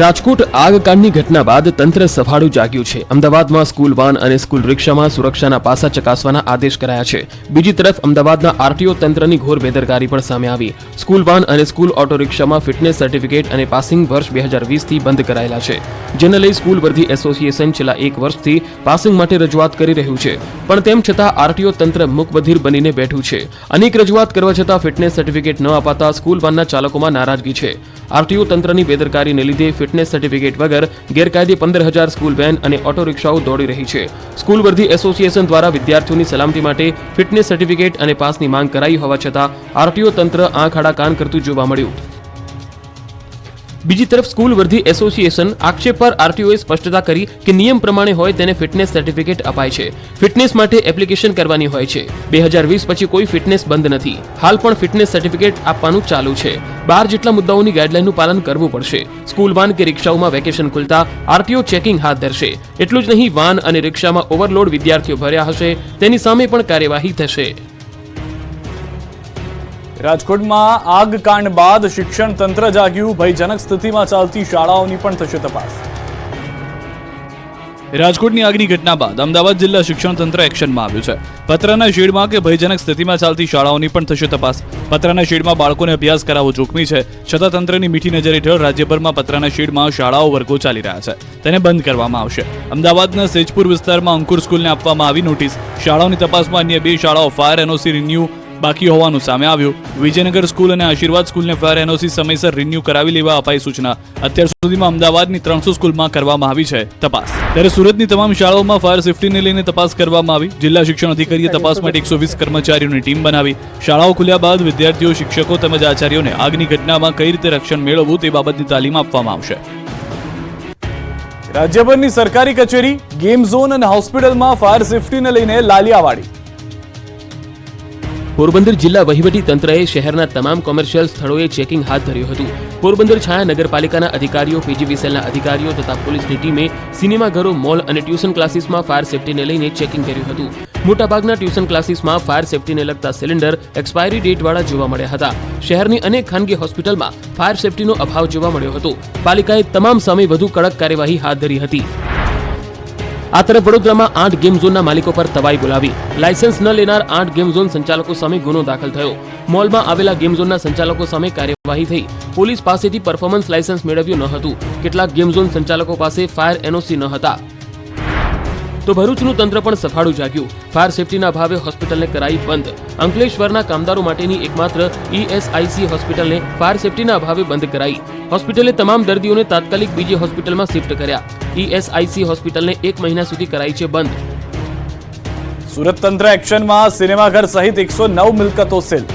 રાજકોટ આગકાંડની ઘટના બાદ તંત્ર સફાળું જાગ્યું છે। અમદાવાદમાં સ્કૂલ વાન અને સ્કૂલ રિક્ષામાં સુરક્ષાના પાસા ચકાસવાના આદેશ કરાયા છે। બીજી તરફ અમદાવાદના આરટીઓ તંત્રની ઘોર બેદરકારી પણ સામે આવી। સ્કૂલ વાન અને સ્કૂલ ઓટો રિક્ષામાં ફિટનેસ સર્ટિફિકેટ અને પાસિંગ વર્ષ 2020થી બંધ કરાયેલા છે, જેને લઈ સ્કૂલ વર્ધી એસોસિએશન છેલ્લા 1 વર્ષથી પાસિંગ માટે રજૂઆત કરી રહ્યું છે, પણ તેમ છતાં આરટીઓ તંત્ર મૂકબધિર બનીને બેઠું છે। અનેક રજૂઆત કરવા છતાં ફિટનેસ સર્ટિફિકેટ ન અપાતા સ્કૂલ વાનના ચાલકોમાં નારાજગી છે। આરટીઓ તંત્રની બેદરકારીને લીધે ફિટનેસ સર્ટિફિકેટ વગર ગેરકાયદે 15,000 સ્કૂલ વેન અને ઓટો રિક્ષાઓ દોડી રહી છે। સ્કૂલ વર્ધી એસોસિએશન દ્વારા વિદ્યાર્થીઓની સલામતી માટે ફિટનેસ સર્ટિફિકેટ અને પાસની માંગ કરાઈ હોવા છતાં આરટીઓ તંત્ર આંખ આડા કાન કરતું જોવા મળ્યું। બીજી તરફ સ્કૂલ વર્ધી એસોસિએશન આક્ષેપ પર આરટીઓએ સ્પષ્ટતા કરી કે નિયમ પ્રમાણે હોય તેને ફિટનેસ સર્ટિફિકેટ અપાય છે। ફિટનેસ માટે એપ્લિકેશન કરવાની હોય છે। 2020 પછી કોઈ ફિટનેસ બંધ નથી। હાલ પણ ફિટનેસ સર્ટિફિકેટ આપવાનું ચાલુ છે। 12 જેટલા મુદ્દાઓની ગાઈડલાઈનનું પાલન કરવું પડશે। સ્કૂલ વાન કે રિક્ષાઓમાં વેકેશન ખુલતા આરટીઓ ચેકિંગ હાથ ધરશે। એટલું જ નહીં, વાન અને રિક્ષામાં ઓવરલોડ વિદ્યાર્થીઓ ભર્યા હશે તેની સામે પણ કાર્યવાહી થશે। રાજકોટમાં આગકાંડ બાદ શિક્ષણ તંત્ર જાગ્યું। ભયજનક સ્થિતિમાં ચાલતી શાળાઓની પણ થશે તપાસ। રાજકોટની આગની ઘટના બાદ અમદાવાદ જિલ્લા શિક્ષણ તંત્ર એક્શનમાં આવ્યું છે। પતરાના શેડમાં કે ભયજનક સ્થિતિમાં ચાલતી શાળાઓની પણ થશે તપાસ। પતરાના શેડમાં બાળકોને અભ્યાસ કરાવવો જોખમી છે, છતાં તંત્રની મીઠી નજર હેઠળ રાજ્યભરમાં પતરાના શેડમાં શાળાઓ વર્ગો ચાલી રહ્યા છે, તેને બંધ કરવામાં આવશે। અમદાવાદના સેજપુર વિસ્તારમાં અંકુર સ્કૂલને આપવામાં આવી નોટિસ। શાળાઓની તપાસમાં અન્ય 2 શાળાઓ ફાયર એનઓસી રિન્યુ બાકી હોવાનું સામે આવ્યું। વિજયનગર સ્કૂલ અને આશીર્વાદ સ્કૂલને ફાયર એનઓસી સમયસર રિન્યુ કરાવી લેવા અપાઈ સૂચના। અત્યાર સુધીમાં અમદાવાદની 300 સ્કૂલમાં કરવામાં આવી છે તપાસ, ત્યારે સુરતની તમામ શાળાઓમાં ફાયર સેફટીને લઈને તપાસ કરવામાં આવી। જિલ્લા શિક્ષણ અધિકારીએ તપાસ માટે 120 કર્મચારીઓની ટીમ બનાવી। શાળાઓ ખુલ્યા બાદ વિદ્યાર્થીઓ, શિક્ષકો તેમજ આચાર્યોને આગની ઘટનામાં કઈ રીતે રક્ષણ મેળવવું તે બાબતની તાલીમ આપવામાં આવશે। રાજ્યભરની સરકારી કચેરી, ગેમ ઝોન અને હોસ્પિટલમાં ફાયર સેફટીને લઈને લાલિયાવાડી। પોરબંદર જિલ્લા વહીવટી તંત્રએ શહેરના તમામ કોમર્શિયલ સ્થળોએ ચેકિંગ હાથ ધર્યું હતું। પોરબંદર છાયા નગરપાલિકાના અધિકારીઓ, પીજીવીસીએલના અધિકારીઓ તથા પોલીસની ટીમે સિનેમાઘરો, મોલ અને ટ્યુશન ક્લાસીસમાં ફાયર સેફટીને લઈને ચેકિંગ કર્યું હતું। મોટાભાગના ટ્યુશન ક્લાસીસમાં ફાયર સેફટીને લગતા સિલિન્ડર એક્સપાયરી ડેટવાળા જોવા મળ્યા હતા। શહેરની અનેક ખાનગી હોસ્પિટલમાં ફાયર સેફટીનો અભાવ જોવા મળ્યો હતો। પાલિકાએ તમામ સામે વધુ કડક કાર્યવાહી હાથ ધરી હતી। આ તરફ વડોદરામાં 8 ગેમ ઝોનના માલિકો પર તવાઈ બોલાવી। લાયસન્સ ન લેનાર 8 ગેમ ઝોન સંચાલકો સામે ગુનો દાખલ થયો। મોલમાં આવેલા ગેમ ઝોનના સંચાલકો સામે કાર્યવાહી થઈ। પોલીસ પાસેથી પરફોર્મન્સ લાયસન્સ મેળવ્યું ન હતું। કેટલાક ગેમ ઝોન સંચાલકો પાસે ફાયર એનઓસી ન હતા। તો ભરૂચનું તંત્ર પણ સફાળું જાગ્યું। ફાયર સેફટીના અભાવે હોસ્પિટલને કરાઈ બંધ। અંકલેશ્વરના કામદારો માટેની એકમાત્ર ઈએસઆઈસી હોસ્પિટલને ફાયર સેફટીના અભાવે બંધ કરાઈ। હોસ્પિટલે તમામ દર્દીઓને તાત્કાલિક બીજી હોસ્પિટલમાં શિફ્ટ કર્યા। ઈએસઆઈસી હોસ્પિટલને 1 મહિના સુધી કરાઈ છે બંધ। સુરત તંત્ર એક્શનમાં, સિનેમાઘર સહિત 109 મિલકતો સીલ।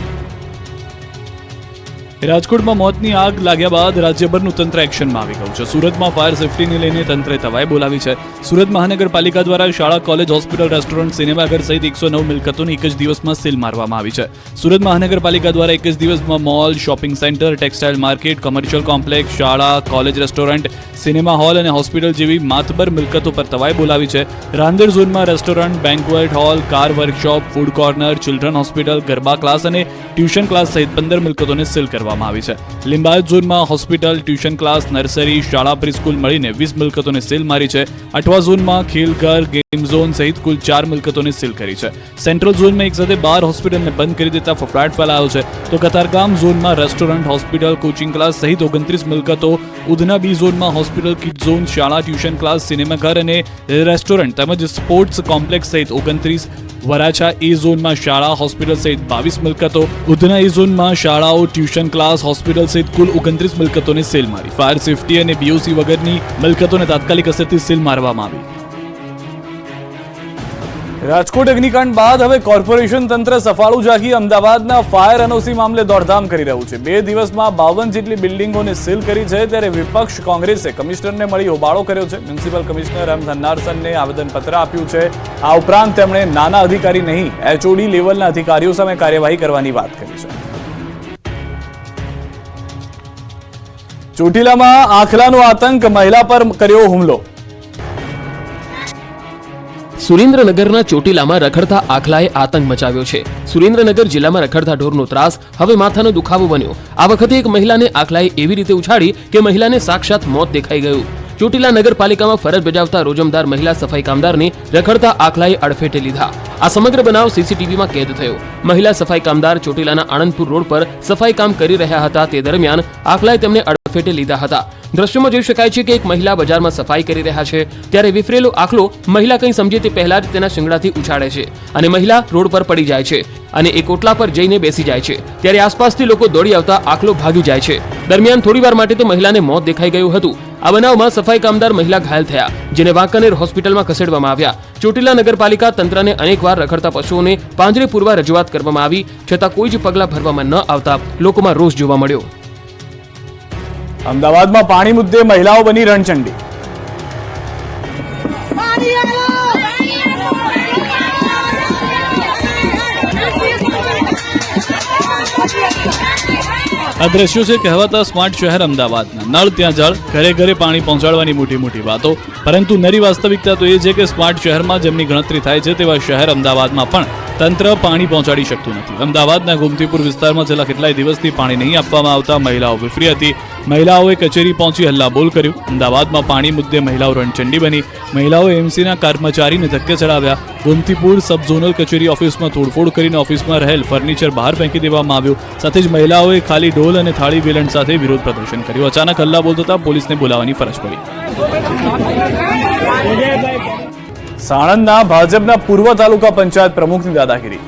રાજકોટમાં મોતની આગ લાગ્યા બાદ રાજ્યભરનું તંત્ર એક્શનમાં આવી ગયું છે। સુરતમાં ફાયર સેફટીને લઈને તંત્રે તવાઈ બોલાવી છે। સુરત મહાનગરપાલિકા દ્વારા શાળા, કોલેજ, હોસ્પિટલ, રેસ્ટોરન્ટ, સિનેમાઘર સહિત 109 મિલકતોની એક જ દિવસમાં સીલ મારવામાં આવી છે। સુરત મહાનગરપાલિકા દ્વારા એક જ દિવસમાં mall, shopping centre, textile market, commercial complex, શાળા, કોલેજ, રેસ્ટોરન્ટ, સિનેમા હોલ અને હોસ્પિટલ જેવી માતબર મિલકતો પર તવાઈ બોલાવી છે। રાંદેર ઝોનમાં restaurant, banquet hall, car workshop, food corner, children hospital, garba class અને ટ્યુશન ક્લાસ સહિત 15 મિલકતોને સીલ કરવામાં આવી છે। લિંબાયત ઝોનમાં હોસ્પિટલ, ટ્યુશન ક્લાસ, નર્સરી, શાળા, પ્રીસ્કૂલ મળીને 20 મિલકતોને સીલ મારી છે। અઠવા ઝોનમાં ખેલઘર, ગેમ ઝોન સહિત કુલ 4 મિલકતોને સીલ કરી છે। સેન્ટ્રલ ઝોનમાં એક સાથે 12 હોસ્પિટલને બંધ કરી દેતા ફફડાટ ફેલાયો છે। તો કતારગામ ઝોનમાં રેસ્ટોરન્ટ, હોસ્પિટલ, કોચિંગ ક્લાસ સહિત 29 મિલકતો, ઉધના બી ઝોનમાં હોસ્પિટલ, કિડ ઝોન, શાળા, ટ્યુશન ક્લાસ, સિનેમાઘર અને રેસ્ટોરન્ટ તેમજ સ્પોર્ટ્સ કોમ્પ્લેક્સ સહિત 29, વરાછા એ ઝોનમાં શાળા, હોસ્પિટલ સહિત 22 મિલકતો, ઉધના એ ઝોનમાં શાળાઓ, ટ્યુશન ક્લાસ, હોસ્પિટલ સહિત કુલ 29 મિલકતોને સીલ મારી। ફાયર સેફટી અને બીઓસી વગરની મિલકતોને તાત્કાલિક અસરથી સીલ મારવામાં આવી। રાજકોટ અગ્નિકાંડ બાદ હવે કોર્પોરેશન તંત્ર સફાળું જાગી અમદાવાદના ફાયર એનઓસી મામલે દોડધામ કરી રહ્યું છે। 2 દિવસમાં 52 જેટલી બિલ્ડિંગોને સીલ કરી છે, ત્યારે વિપક્ષ કોંગ્રેસે કમિશનરને મળી હોબાળો કર્યો છે। મ્યુનિસિપલ કમિશનર એમ ધન્નારસનને આવેદનપત્ર આપ્યું છે। આ ઉપરાંત તેમણે નાના અધિકારી નહીં, એચઓડી લેવલના અધિકારીઓ સામે કાર્યવાહી કરવાની વાત કરી છે। ચોટીલામાં આખલાનો આતંક, મહિલા પર કર્યો હુમલો। સુરેન્દ્રનગરના ચોટીલામાં રખડતા આખલાએ આતંક મચાવ્યો છે. સુરેન્દ્રનગર જિલ્લામાં રખડતા ઢોરનો ત્રાસ હવે માથાનો દુખાવો બન્યો. આ વખતે એક મહિલાને આખલાએ એવી રીતે ઉછાળી કે મહિલાને સાક્ષાત મોત દેખાઈ ગયું. ચોટીલા નગરપાલિકામાં ફરજ બજાવતા રોજમદાર મહિલા સફાઈ કામદારને રખડતા આખલાએ અડફેટે લીધા. આ સમગ્ર બનાવ સીસીટીવીમાં કેદ થયો. મહિલા સફાઈ કામદાર ચોટીલાના આણંદપુર રોડ પર સફાઈ કામ કરી રહ્યા હતા. તે દરમિયાન આખલાએ તેમને અડફેટે લીધા હતા. દ્રશ્યોમાં જોઈ શકાય છે કે એક મહિલા બજારમાં સફાઈ કરી રહ્યા છે ત્યારે વિફરેલો આખલો મહિલા કંઈ સમજે તે પહેલા જ તેના શિંગડાથી ઉછાળે છે અને મહિલા રોડ પર પડી જાય છે અને એક ઓટલા પર જઈને બેસી જાય છે. ત્યારે આસપાસથી લોકો દોડી આવતા આખલો ભાગી જાય છે. દરમિયાન થોડીવાર માટે તો મહિલાને મોત દેખાઈ ગયું હતું. આ બનાવમાં સફાઈ કામદાર મહિલા ઘાયલ થયા, જેને વાંકાનેર હોસ્પિટલમાં ખસેડવામાં આવ્યા. ચોટીલા નગરપાલિકા તંત્રને અનેકવાર રખડતા પશુઓને પાંજરે પૂરવા રજૂઆત કરવામાં આવી, છતાં કોઈ જ પગલાં ભરવામાં ન આવતા લોકોમાં રોષ જોવા મળ્યો. અમદાવાદમાં પાણી મુદ્દે મહિલાઓ બની રણચંડી. આ દ્રશ્યો છે કહેવાતા સ્માર્ટ શહેર અમદાવાદના. નળ ત્યાં જળ, ઘરે ઘરે પાણી પહોંચાડવાની મોટી મોટી વાતો, પરંતુ નરી વાસ્તવિકતા તો એ છે કે સ્માર્ટ શહેરમાં જેમની ગણતરી થાય છે તેવા શહેર અમદાવાદમાં પણ તંત્ર પાણી પહોંચાડી શકતું નથી. અમદાવાદના ગોમતીપુર વિસ્તારમાં છેલ્લા કેટલાય દિવસથી પાણી નહીં આપવામાં આવતા મહિલાઓ વિફરી હતી. મહિલાઓએ કચેરી પહોંચી હલ્લાબોલ કર્યું. અમદાવાદમાં પાણી મુદ્દે મહિલાઓ રણચંડી બની. મહિલાઓએ એમસીના કર્મચારીને ધક્કે ચડાવ્યા. ગોમતીપુર સબ ઝોનલ કચેરી ઓફિસમાં તોડફોડ કરીને ઓફિસમાં રહેલ ફર્નિચર બહાર ફેંકી દેવામાં આવ્યું. સાથે જ મહિલાઓએ ખાલી ઢોલ અને થાળી વેલણ સાથે વિરોધ પ્રદર્શન કર્યું. અચાનક હલ્લાબોલ થતા પોલીસને બોલાવવાની ફરજ પડી. સાણંદના ભાજપના પૂર્વ તાલુકા પંચાયત પ્રમુખની દાદાગીરી.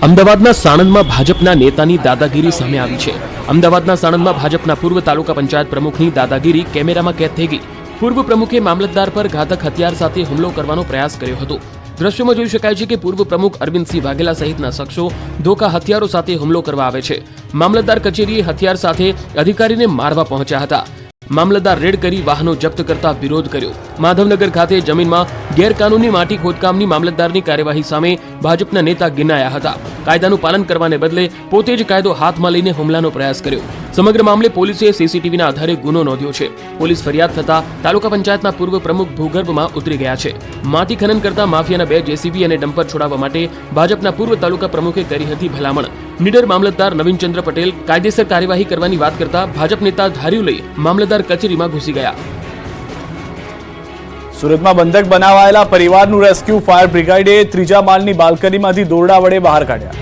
અમદાવાદના સાણંદમાં ભાજપના નેતાની દાદાગીરી સામે આવી છે. અમદાવાદના સાણંદમાં ભાજપના પૂર્વ તાલુકા પંચાયત પ્રમુખની દાદાગીરી કેમેરામાં કેદ થઈ ગઈ. પૂર્વ પ્રમુખે મામલતદાર પર ઘાતક હથિયાર સાથે હુમલો કરવાનો પ્રયાસ કર્યો હતો. દ્રશ્યોમાં જોઈ શકાય છે કે પૂર્વ પ્રમુખ અરવિંદસિંહ વાઘેલા સહિતના શખ્સો ધોકા હથિયારો સાથે હુમલો કરવા આવે છે. મામલતદાર કચેરીએ હથિયાર સાથે અધિકારીને મારવા પહોંચ્યા હતા. મામલતદાર રેડ કરી વાહનો જપ્ત કરતા વિરોધ કર્યો. માધવનગર ખાતે જમીનમાં ગેરકાનૂની માટી ખોદકામની મામલતદારની કાર્યવાહી સામે ભાજપના નેતા ગિનાયા હતા. કાયદાનું પાલન કરવાને બદલે પોતે જ કાયદો હાથમાં લઈને હુમલાનો પ્રયાસ કર્યો. સમગ્ર મામલે પોલીસે સીસીટીવીના આધારે ગુનો નોંધ્યો છે. પોલીસ ફરિયાદ થતા તાલુકા પંચાયતના પૂર્વ પ્રમુખ ભૂગર્ભમાં ઉતરી ગયા છે. માટી ખનન કરતા માફિયાના 2 જેસીબી અને ડમ્પર છોડાવવા માટે ભાજપના પૂર્વ તાલુકા પ્રમુખે કરી હતી ભલામણ. નીડર મામલતદાર નવીનચંદ્ર પટેલ કાયદેસર કાર્યવાહી કરવાની વાત કરતા ભાજપ નેતા ધાર્યું લઈ મામલતદાર કચેરીમાં ઘૂસી ગયા. સુરતમાં બંધક બનાવાયેલા પરિવારનું રેસ્ક્યુ. ફાયર બ્રિગેડે ત્રીજા માળની બાલ્કનીમાંથી દોરડા વડે બહાર કાઢ્યા.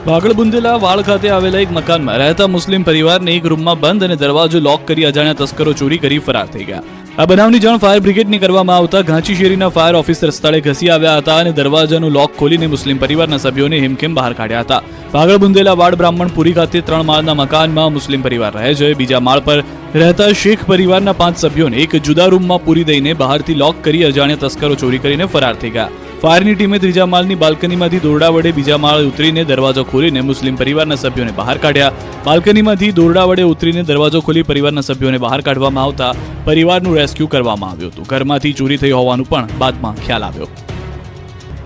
ભાગળ બુંદેલા વાડ ખાતે આવેલા એક મકાનમાં રહેતા મુસ્લિમ પરિવારને એક રૂમમાં બંધ અને દરવાજો લોક કરી અજાણ્યા તસ્કરો ચોરી કરી ફરાર થઈ ગયા. આ બનાવની જાણ ફાયર બ્રિગેડની કરવામાં આવતા ઘાંચી શેરીના ફાયર ઓફિસર સ્થળે ઘસી આવ્યા હતા અને દરવાજાનું લોક ખોલીને મુસ્લિમ પરિવારના સભ્યોને હિમખેમ બહાર કાઢ્યા હતા. ભાગળ બુંદેલા વાડ બ્રાહ્મણપુરી ખાતે 3 માળના મકાનમાં મુસ્લિમ પરિવાર રહે છે. બીજા માળ પર રહેતા શેખ પરિવારના 5 સભ્યોને એક જુદા રૂમમાં પૂરી દઈને બહારથી લોક કરી અજાણ્યા તસ્કરો ચોરી કરીને ફરાર થઈ ગયા. ફાયરની ટીમે ત્રીજા માળની બાલ્કનીમાંથી દોરડા વડે બીજા માળ ઉતરીને દરવાજો ખોલીને મુસ્લિમ પરિવારના સભ્યોને બહાર કાઢ્યા. બાલ્કનીમાંથી દોરડા વડે ઉતરીને દરવાજો ખોલી પરિવારના સભ્યોને બહાર કાઢવામાં આવતા પરિવારનું રેસ્ક્યુ કરવામાં આવ્યું હતું. ઘરમાંથી ચોરી થઈ હોવાનું પણ બાદમાં ખ્યાલ આવ્યો.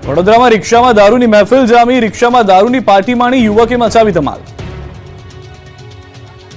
વડોદરામાં રિક્ષામાં દારૂની મહેફિલ જામી. રિક્ષામાં દારૂની પાર્ટી માણી યુવકે મચાવી ધમાલ.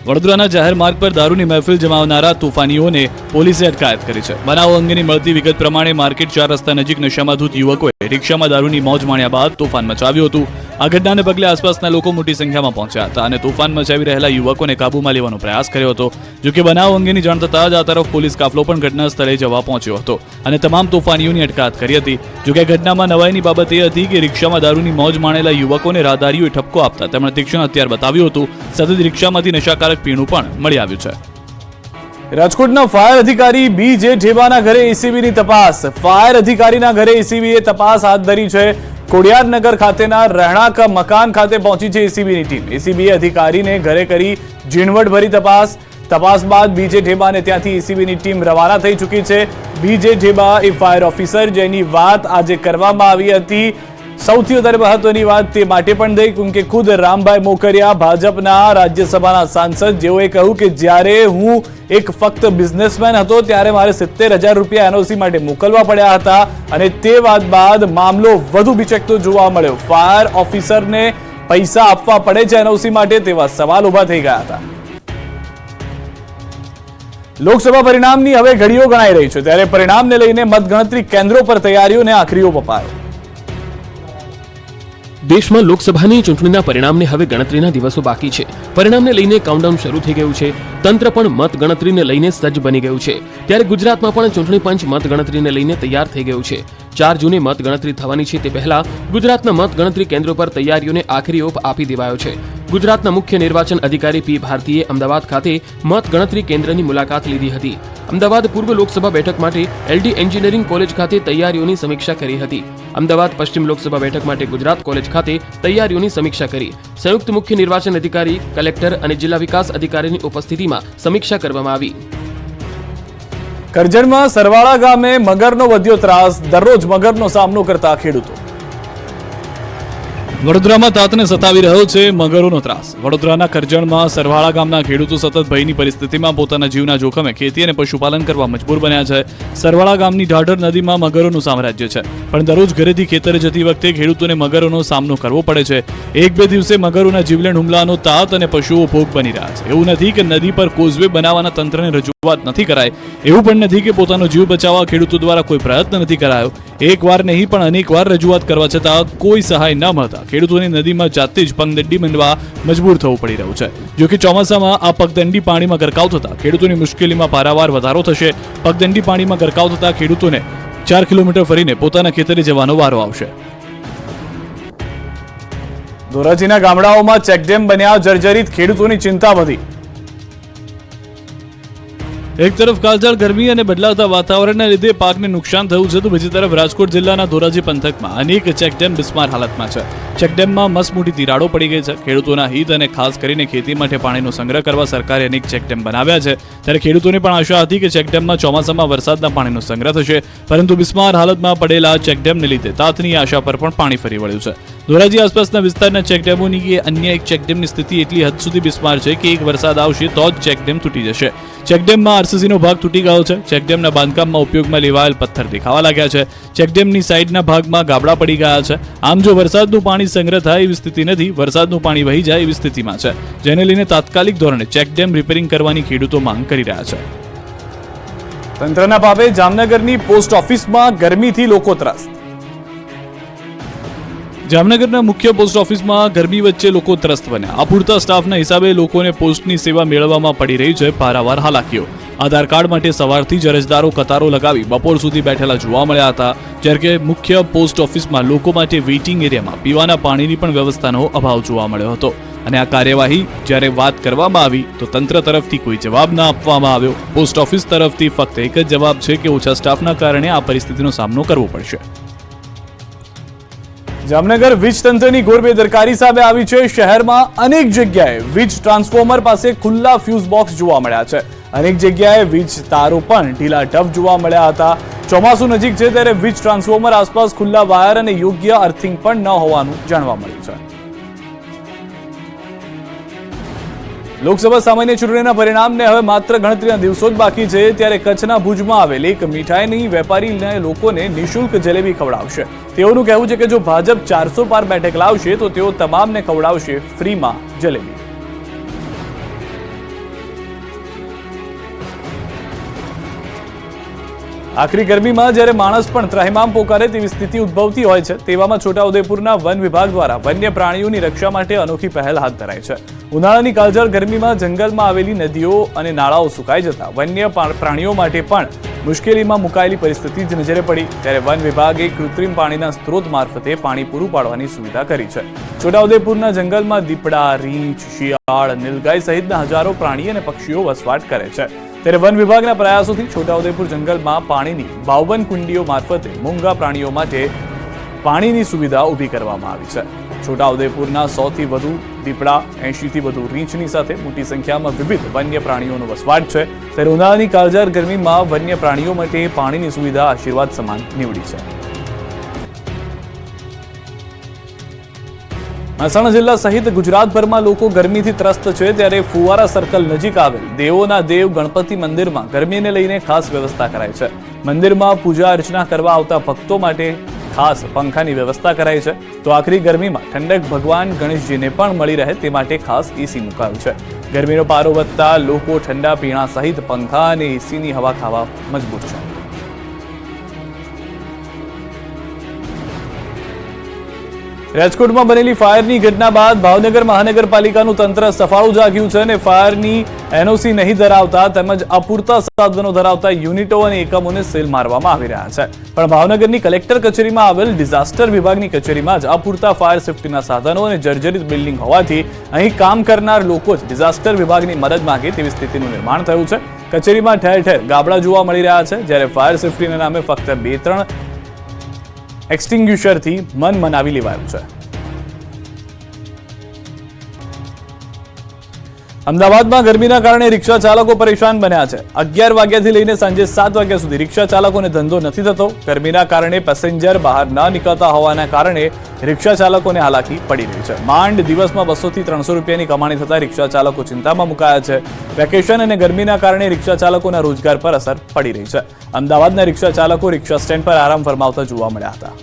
વડોદરાના જાહેર માર્ગ પર દારૂની મહેફિલ જમાવનારા તોફાનીઓને પોલીસે અટકાયત કરી છે. બનાવ અંગેની મળતી વિગત પ્રમાણે માર્કેટ 4 રસ્તા નજીક નશામાં ધૂત યુવકોએ રિક્ષામાં દારૂની મોજ માણ્યા બાદ તોફાન મચાવ્યું હતું. આ ઘટનાને પગલે આસપાસના લોકો મોટી સંખ્યામાં પહોંચ્યા હતા અને તોફાન મચાવી રહેલા યુવકોને કાબૂમાં લેવાનો પ્રયાસ કર્યો હતો. જોકે બનાવ અંગેની જાણ થતાં જ આ તરફ પોલીસ કાફલો પણ ઘટના સ્થળે જવા પહોંચ્યો હતો અને તમામ તોફાનીઓની અટકાયત કરી હતી. જોકે ઘટનામાં નવાઈની બાબત એ હતી કે રિક્ષામાં દારૂની મોજ માણેલા યુવકોને રાહદારીઓએ ઠપકો આપતા તેમણે તીક્ષ્ણ હથિયાર બતાવ્યું હતું. સાથે જ રિક્ષામાંથી નશાકારક પીણું પણ મળી આવ્યું છે. રાજકોટના ફાયર અધિકારી બીજે ઢેબાના ઘરે એસીબીની તપાસ. ફાયર અધિકારીના ઘરે એસીબીએ તપાસ હાથ ધરી છે. કોડિયારનગર ખાતેના રહેણાંક મકાન ખાતે પહોંચી છે એસીબીની ટીમ. એસીબીએ અધિકારીને ઘરે કરી ઝીણવટભરી તપાસ. તપાસ બાદ બીજે ઢેબાને ત્યાંથી એસીબીની ટીમ રવાના થઈ ચૂકી છે. બીજે ઢેબા એ ફાયર ઓફિસર જેની વાત આજે કરવામાં આવી હતી. સૌથી વધારે મહત્વની વાત તે માટે પણ થઈ કે ખુદ રામભાઈ મોકરિયા ભાજપના રાજ્યસભાના સાંસદ, જેઓએ કહ્યું કે જ્યારે હું એક ફક્ત બિઝનેસમેન હતો ત્યારે મારે 70,000 રૂપિયા એનઓસી માટે મોકલવા પડ્યા હતા અને તે વાત બાદ મામલો વધુ બિચકતો જોવા મળ્યો. ફાયર ઓફિસરને પૈસા આપવા પડે છે એનઓસી માટે તેવા સવાલ ઉભા થઈ ગયા હતા. લોકસભા પરિણામની હવે ઘડીઓ ગણાઈ રહી છે, ત્યારે પરિણામને લઈને મતગણતરી કેન્દ્રો પર તૈયારીઓને આખરી ઓપ અપાયો. દેશમાં લોકસભાની ચૂંટણીના પરિણામને હવે ગણતરીના દિવસો બાકી છે. પરિણામને લઈને કાઉન્ટડાઉન શરૂ થઈ ગયું છે. તંત્ર પણ મતગણતરીને લઈને સજ્જ બની ગયું છે. ત્યારે ગુજરાતમાં પણ ચૂંટણી પંચ મતગણતરીને લઈને તૈયાર થઈ ગયું છે. 4 જૂને મતગણતરી થવાની છે તે પહેલા ગુજરાતના મતગણતરી કેન્દ્રો પર તૈયારીઓને આખરી ઓપ આપી દેવાયો છે. ગુજરાતના મુખ્ય નિર્વાચન અધિકારી પી ભારતીએ અમદાવાદ ખાતે મતગણતરી કેન્દ્રની મુલાકાત લીધી હતી. અમદાવાદ પૂર્વ લોકસભા બેઠક માટે એલડી એન્જિનિયરિંગ કોલેજ ખાતે તૈયારીઓની સમીક્ષા કરી હતી. અમદાવાદ પશ્ચિમ લોકસભા બેઠક માટે ગુજરાત કોલેજ ખાતે તૈયારીઓની સમીક્ષા કરી. સંયુક્ત મુખ્ય નિર્વાચન અધિકારી, કલેક્ટર અને જિલ્લા વિકાસ અધિકારીની ઉપસ્થિતિમાં સમીક્ષા કરવામાં આવી. કરજણમાં સરવાળા ગામે મગરનો વધ્યો ત્રાસ, દરરોજ મગરનો સામનો કરતા ખેડૂતો. વડોદરામાં તાતને સતાવી રહ્યો છે મગરોનો ત્રાસ. વડોદરાના કરજણમાં સરવાળા ગામના ખેડૂતો સતત ભયની પરિસ્થિતિમાં પોતાના જીવના જોખમે ખેતી અને પશુપાલન કરવા મજબૂર બન્યા છે. સરવાળા ગામની ઢાઢર નદીમાં મગરોનું સામ્રાજ્ય છે, પણ દરરોજ ઘરેથી ખેતરે જતી વખતે ખેડૂતોને મગરોનો સામનો કરવો પડે છે. 1-2 દિવસે મગરોના જીવલેણ હુમલાનો તાત અને પશુઓ ભોગ બની રહ્યા છે. એવું નથી કે નદી પર કોઝવે બનાવવાના તંત્રને રજૂઆત નથી કરાય, એવું પણ નથી કે પોતાનો જીવ બચાવવા ખેડૂતો દ્વારા કોઈ પ્રયત્ન નથી કરાયો. એકવાર નહીં પણ અનેકવાર રજૂઆત કરવા છતાં કોઈ સહાય ન મળતા ખેડૂતોને નદીમાં જાતે જ પગદંડી બનવા મજબૂર થવું પડી રહ્યું છે. જો કે ચોમાસામાં આ પગદંડી પાણીમાં ગરકાવ થતા ખેડૂતોની મુશ્કેલીમાં પારાવાર વધારો થશે. પગદંડી પાણીમાં ગરકાવ થતા ખેડૂતોને 4 કિલોમીટર ફરીને પોતાના ખેતરે જવાનો વારો આવશે. ધોરાજીના ગામડાઓમાં ચેકડેમ બન્યા જર્જરિત, ખેડૂતોની ચિંતા વધી. એક તરફ કાળઝાળ ગરમી અને બદલાતા વાતાવરણના લીધે પાકને નુકસાન થયું છે, તો બીજી તરફ રાજકોટ જિલ્લાના ધોરાજી પંથકમાં અનેક ચેકડેમ બિસ્માર હાલતમાં છે. ચેકડેમમાં મસમોટી તિરાડો પડી ગઈ છે. ખેડૂતોના હિત અને ખાસ કરીને ખેતી માટે પાણીનો સંગ્રહ કરવા સરકારે અનેક ચેકડેમ બનાવ્યા છે. ત્યારે ખેડૂતોને પણ આશા હતી કે ચેકડેમમાં ચોમાસામાં વરસાદના પાણીનો સંગ્રહ થશે, પરંતુ બિસ્માર હાલતમાં પડેલા ચેકડેમને લીધે તાતની આશા પર પણ પાણી ફરી વળ્યું છે. ધોરાજી આસપાસના વિસ્તારના ચેકડેમોની કે અન્ય એક ચેકડેમની સ્થિતિ એટલી હદ સુધી બિસ્માર છે કે એક વરસાદ આવશે તો જ ચેકડેમ તૂટી જશે. ચેકડેમમાં આરસીસીનો ભાગ તૂટી ગયો છે. ચેકડેમના બાંધકામમાં ઉપયોગમાં લેવાયેલ પથ્થર દેખાવા લાગ્યા છે. ચેકડેમની સાઈડના ભાગમાં ગાબડા પડી ગયા છે. આમ જો વરસાદનું પાણી સંગ્રહ થાય એવી સ્થિતિ નથી, વરસાદનું પાણી વહી જાય એવી સ્થિતિમાં છે, જેને લઈને તાત્કાલિક ધોરણે ચેકડેમ રિપેરિંગ કરવાની ખેડૂતો માંગ કરી રહ્યા છે. તંત્રના પાપે જામનગરની પોસ્ટ ઓફિસમાં ગરમીથી લોકો ત્રાસ. જામનગરના મુખ્ય પોસ્ટ ઓફિસમાં ગરમી વચ્ચે લોકો ત્રસ્ત બન્યા. અપૂરતા સ્ટાફના હિસાબે લોકોને પોસ્ટની સેવા મેળવવામાં પડી રહી છે પારાવાર હાલાકીઓ. આધાર કાર્ડ માટે સવારથી જ અરજદારો કતારો લગાવી બપોર સુધી બેઠેલા જોવા મળ્યા હતા, જ્યારે કે મુખ્ય પોસ્ટ ઓફિસમાં લોકો માટે વેઇટિંગ એરિયામાં પીવાના પાણીની પણ વ્યવસ્થાનો અભાવ જોવા મળ્યો હતો. અને આ કાર્યવાહી જ્યારે વાત કરવામાં આવી તો તંત્ર તરફથી કોઈ જવાબ ન આપવામાં આવ્યો. પોસ્ટ ઓફિસ તરફથી ફક્ત એક જ જવાબ છે કે ઓછા સ્ટાફના કારણે આ પરિસ્થિતિનો સામનો કરવો પડશે. જામનગર વીજ તંત્રની ઘોર બેદરકારી સામે આવી છે. શહેરમાં અનેક જગ્યાએ વીજ ટ્રાન્સફોર્મર પાસે ખુલ્લા ફ્યુઝ બોક્સ જોવા મળ્યા છે. અનેક જગ્યાએ વીજ તારો પણ ઢીલા ઢબ જોવા મળ્યા હતા. ચોમાસું નજીક છે ત્યારે વીજ ટ્રાન્સફોર્મર આસપાસ ખુલ્લા વાયર અને યોગ્ય અર્થિંગ પણ ન હોવાનું જાણવા મળ્યું છે. લોકસભા સામાન્ય ચૂંટણીના પરિણામને હવે માત્ર ગણતરીના દિવસો જ બાકી છે, ત્યારે કચ્છના ભુજમાં આવેલ એક મીઠાઈની વેપારીને લોકોને નિઃશુલ્ક જલેબી ખવડાવશે. તેઓનું કહેવું છે કે જો ભાજપ 400 પાર બેઠક લાવશે તો તેઓ તમામને ખવડાવશે ફ્રીમાં જલેબી. આખરી ગરમીમાં જ્યારે માણસ પણ ત્રાહિમામ પોકારે તેવી સ્થિતિ ઉદ્ભવતી હોય છે, તેવામાં છોટાઉદેપુરના વન વિભાગ દ્વારા વન્ય પ્રાણીઓની રક્ષા માટે અનોખી પહેલ હાથ ધરાઈ છે. ઉનાળાની કાળઝાળ ગરમીમાં જંગલમાં આવેલી નદીઓ અને નાળાઓ સુકાઈ જતા વન્ય પ્રાણીઓ માટે પણ મુશ્કેલીમાં મુકાયેલી પરિસ્થિતિ જ નજરે પડી. ત્યારે વન વિભાગે કૃત્રિમ પાણીના સ્ત્રોત મારફતે પાણી પૂરું પાડવાની સુવિધા કરી છે. છોટાઉદેપુરના જંગલમાં દીપડા, રીંછ, શિયાળ, નીલગાય સહિતના હજારો પ્રાણી અને પક્ષીઓ વસવાટ કરે છે. ત્યારે વન વિભાગના પ્રયાસોથી છોટાઉદેપુર જંગલમાં પાણીની 52 કુંડીઓ મારફતે મૂંગા પ્રાણીઓ માટે પાણીની સુવિધા ઊભી કરવામાં આવી છે. છોટાઉદેપુરના 100 થી વધુ દીપડા, 80 થી વધુ રીંછની સાથે મોટી સંખ્યામાં વિવિધ વન્ય પ્રાણીઓનો વસવાટ છે. ત્યારે ઉનાળાની કાળઝાળ ગરમીમાં વન્ય પ્રાણીઓ માટે પાણીની સુવિધા આશીર્વાદ સમાન નીવડી છે. મહેસાણા જિલ્લા સહિત ગુજરાતભરમાં લોકો ગરમીથી ત્રસ્ત છે, ત્યારે ફુવારા સર્કલ નજીક આવેલ દેવોના દેવ ગણપતિ મંદિરમાં ગરમીને લઈને ખાસ વ્યવસ્થા કરાઈ છે. મંદિરમાં પૂજા અર્ચના કરવા આવતા ભક્તો માટે ખાસ પંખાની વ્યવસ્થા કરાઈ છે. તો આખરી ગરમીમાં ઠંડક ભગવાન ગણેશજીને પણ મળી રહે તે માટે ખાસ એસી મુકાયું છે. ગરમીનો પારો વધતા લોકો ઠંડા પીણા સહિત પંખા અને એસીની હવા ખાવા મજબૂર છે. રાજકોટમાં બનેલી ફાયરની ઘટના બાદ ભાવનગર મહાનગરપાલિકાનું તંત્ર સફાળું જાગ્યું છે અને ફાયરની એનઓસી નહીં ધરાવતા તેમજ અપૂરતા સાધનો ધરાવતા યુનિટો અને એકમોને સીલ મારવામાં આવી રહ્યા છે. પણ ભાવનગરની કલેક્ટર કચેરીમાં આવેલ ડિઝાસ્ટર વિભાગની કચેરીમાં જ અપૂરતા ફાયર સેફટીના સાધનો અને જર્જરિત બિલ્ડિંગ હોવાથી અહીં કામ કરનાર લોકો જ ડિઝાસ્ટર વિભાગની મદદ માંગે તેવી સ્થિતિનું નિર્માણ થયું છે. કચેરીમાં ઠેર ઠેર ગાબડા જોવા મળી રહ્યા છે, જ્યારે ફાયર સેફટીના નામે ફક્ત 2-3 એક્સટિંગ્યુશરથી મન મનાવી લેવાયું છે. અમદાવાદમાં ગરમીના કારણે રિક્ષા ચાલકો પરેશાન બન્યા છે. 11 વાગ્યાથી લઈને સાંજે 7 વાગ્યા સુધી રિક્ષા ચાલકોને ધંધો નથી થતો. ગરમીના કારણે પેસેન્જર બહાર ન નીકળતા હોવાના કારણે રિક્ષા ચાલકોને હાલાકી પડી રહી છે. માંડ દિવસમાં 200 થી 300 રૂપિયાની કમાણી થતા રિક્ષા ચાલકો ચિંતામાં મુકાયા છે. વેકેશન અને ગરમીના કારણે રિક્ષા ચાલકોના રોજગાર પર અસર પડી રહી છે. અમદાવાદના રિક્ષા ચાલકો રિક્ષા સ્ટેન્ડ પર આરામ ફરમાવતા જોવા મળ્યા હતા.